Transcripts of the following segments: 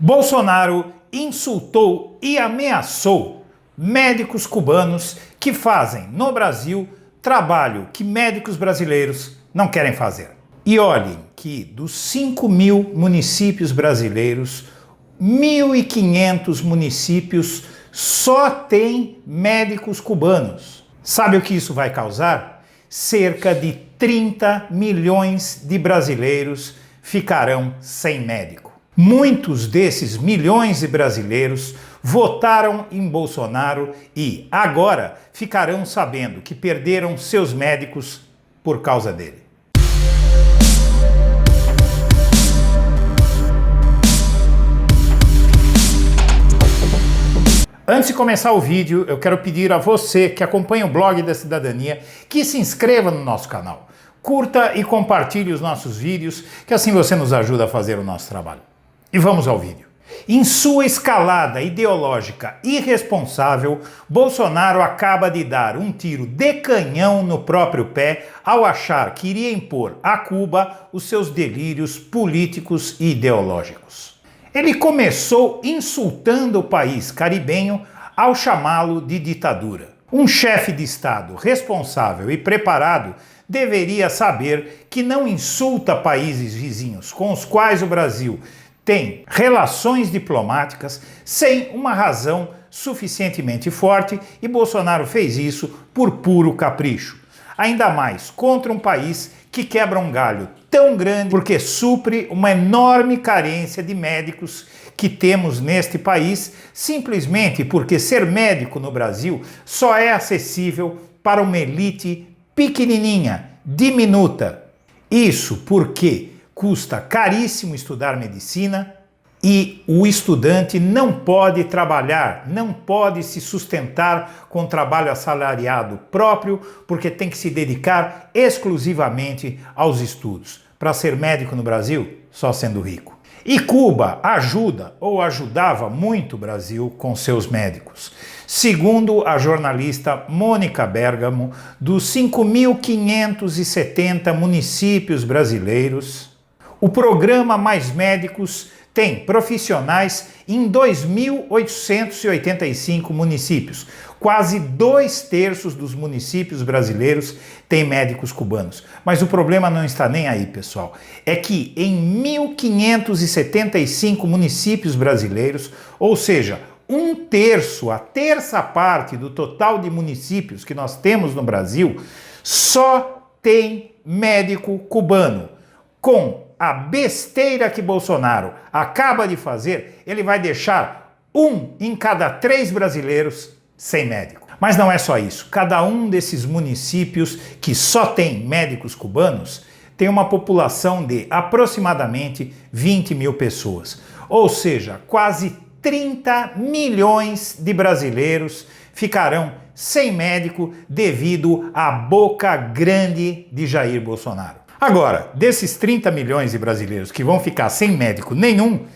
Bolsonaro insultou e ameaçou médicos cubanos que fazem no Brasil trabalho que médicos brasileiros não querem fazer. E olhem que dos 5.000 municípios brasileiros, 1.500 municípios só têm médicos cubanos. Sabe o que isso vai causar? Cerca de 30 milhões de brasileiros ficarão sem médico. Muitos desses milhões de brasileiros votaram em Bolsonaro e agora ficarão sabendo que perderam seus médicos por causa dele. Antes de começar o vídeo, eu quero pedir a você que acompanha o blog da Cidadania que se inscreva no nosso canal. Curta e compartilhe os nossos vídeos, que assim você nos ajuda a fazer o nosso trabalho. E vamos ao vídeo. Em sua escalada ideológica irresponsável, Bolsonaro acaba de dar um tiro de canhão no próprio pé ao achar que iria impor a Cuba os seus delírios políticos e ideológicos. Ele começou insultando o país caribenho ao chamá-lo de ditadura. Um chefe de Estado responsável e preparado deveria saber que não insulta países vizinhos com os quais o Brasil tem relações diplomáticas sem uma razão suficientemente forte, e Bolsonaro fez isso por puro capricho. Ainda mais contra um país que quebra um galho tão grande porque supre uma enorme carência de médicos que temos neste país, simplesmente porque ser médico no Brasil só é acessível para uma elite pequenininha, diminuta. Isso porque custa caríssimo estudar medicina e o estudante não pode trabalhar, não pode se sustentar com trabalho assalariado próprio, porque tem que se dedicar exclusivamente aos estudos. Para ser médico no Brasil, só sendo rico. E Cuba ajuda ou ajudava muito o Brasil com seus médicos. Segundo a jornalista Mônica Bergamo, dos 5.570 municípios brasileiros, o programa Mais Médicos tem profissionais em 2.885 municípios. Quase 2/3 dos municípios brasileiros têm médicos cubanos. Mas o problema não está nem aí, pessoal. É que em 1.575 municípios brasileiros, ou seja, 1/3, a terça parte do total de municípios que nós temos no Brasil, só tem médico cubano. Com a besteira que Bolsonaro acaba de fazer, ele vai deixar 1 em cada 3 brasileiros sem médico. Mas não é só isso. Cada um desses municípios que só tem médicos cubanos tem uma população de aproximadamente 20 mil pessoas. Ou seja, quase 30 milhões de brasileiros ficarão sem médico devido à boca grande de Jair Bolsonaro. Agora, desses 30 milhões de brasileiros que vão ficar sem médico nenhum,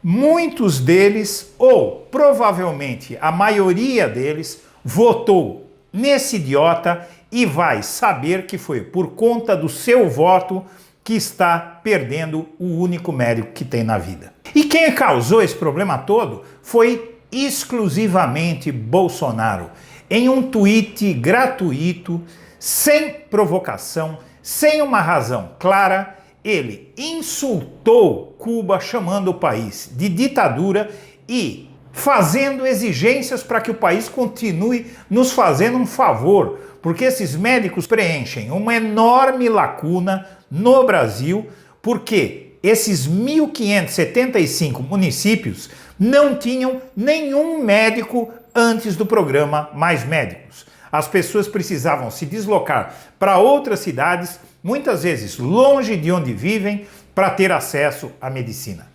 muitos deles, ou provavelmente a maioria deles, votou nesse idiota e vai saber que foi por conta do seu voto que está perdendo o único médico que tem na vida. E quem causou esse problema todo foi exclusivamente Bolsonaro. Em um tweet gratuito, sem provocação, sem uma razão clara, ele insultou Cuba, chamando o país de ditadura e fazendo exigências para que o país continue nos fazendo um favor, porque esses médicos preenchem uma enorme lacuna no Brasil, porque esses 1.575 municípios não tinham nenhum médico antes do programa Mais Médicos. As pessoas precisavam se deslocar para outras cidades, muitas vezes longe de onde vivem, para ter acesso à medicina.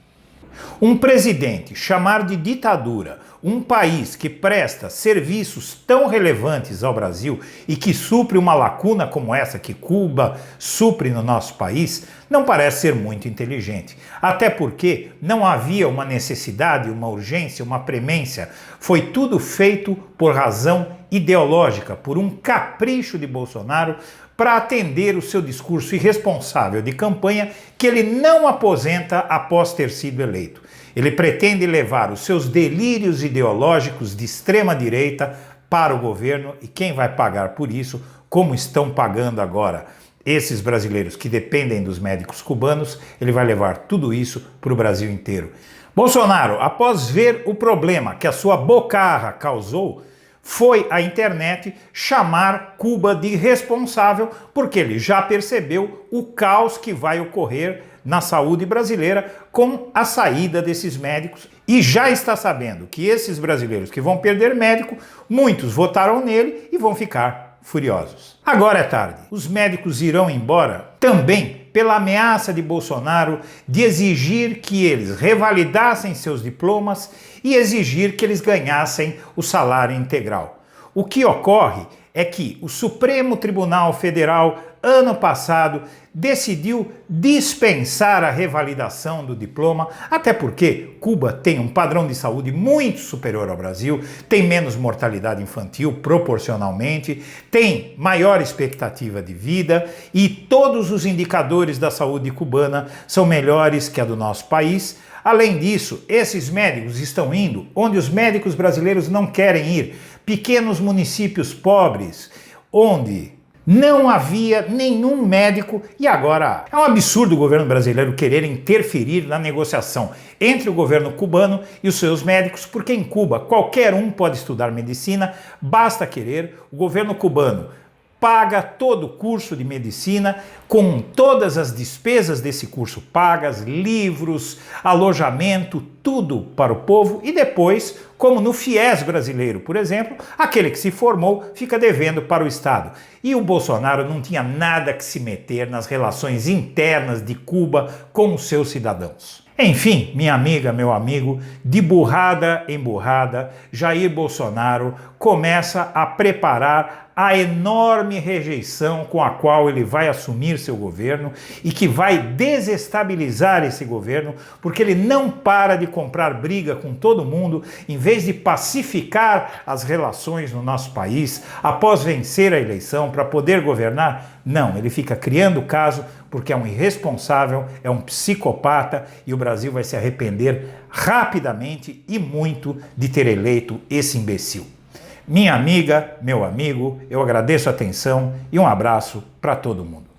Um presidente chamar de ditadura um país que presta serviços tão relevantes ao Brasil e que supre uma lacuna como essa que Cuba supre no nosso país, não parece ser muito inteligente. Até porque não havia uma necessidade, uma urgência, uma premência. Foi tudo feito por razão ideológica, por um capricho de Bolsonaro para atender o seu discurso irresponsável de campanha que ele não aposenta após ter sido eleito. Ele pretende levar os seus delírios ideológicos de extrema-direita para o governo, e quem vai pagar por isso, como estão pagando agora esses brasileiros que dependem dos médicos cubanos, ele vai levar tudo isso para o Brasil inteiro. Bolsonaro, após ver o problema que a sua bocarra causou, foi à internet chamar Cuba de responsável, porque ele já percebeu o caos que vai ocorrer na saúde brasileira com a saída desses médicos, e já está sabendo que esses brasileiros que vão perder médico, muitos votaram nele e vão ficar furiosos. Agora é tarde. Os médicos irão embora também pela ameaça de Bolsonaro de exigir que eles revalidassem seus diplomas e exigir que eles ganhassem o salário integral. O que ocorre é que o Supremo Tribunal Federal, ano passado, decidiu dispensar a revalidação do diploma, até porque Cuba tem um padrão de saúde muito superior ao Brasil, tem menos mortalidade infantil proporcionalmente, tem maior expectativa de vida e todos os indicadores da saúde cubana são melhores que a do nosso país. Além disso, esses médicos estão indo onde os médicos brasileiros não querem ir, pequenos municípios pobres, onde não havia nenhum médico e agora há. É um absurdo o governo brasileiro querer interferir na negociação entre o governo cubano e os seus médicos, porque em Cuba qualquer um pode estudar medicina, basta querer. O governo cubano paga todo o curso de medicina, com todas as despesas desse curso pagas, livros, alojamento, tudo para o povo, e depois, como no FIES brasileiro, por exemplo, aquele que se formou fica devendo para o Estado. E o Bolsonaro não tinha nada que se meter nas relações internas de Cuba com os seus cidadãos. Enfim, minha amiga, meu amigo, de burrada em burrada, Jair Bolsonaro começa a preparar a enorme rejeição com a qual ele vai assumir seu governo e que vai desestabilizar esse governo, porque ele não para de comprar briga com todo mundo, em vez de pacificar as relações no nosso país após vencer a eleição para poder governar. Não, ele fica criando caso porque é um irresponsável, é um psicopata, e o Brasil vai se arrepender rapidamente e muito de ter eleito esse imbecil. Minha amiga, meu amigo, eu agradeço a atenção e um abraço para todo mundo.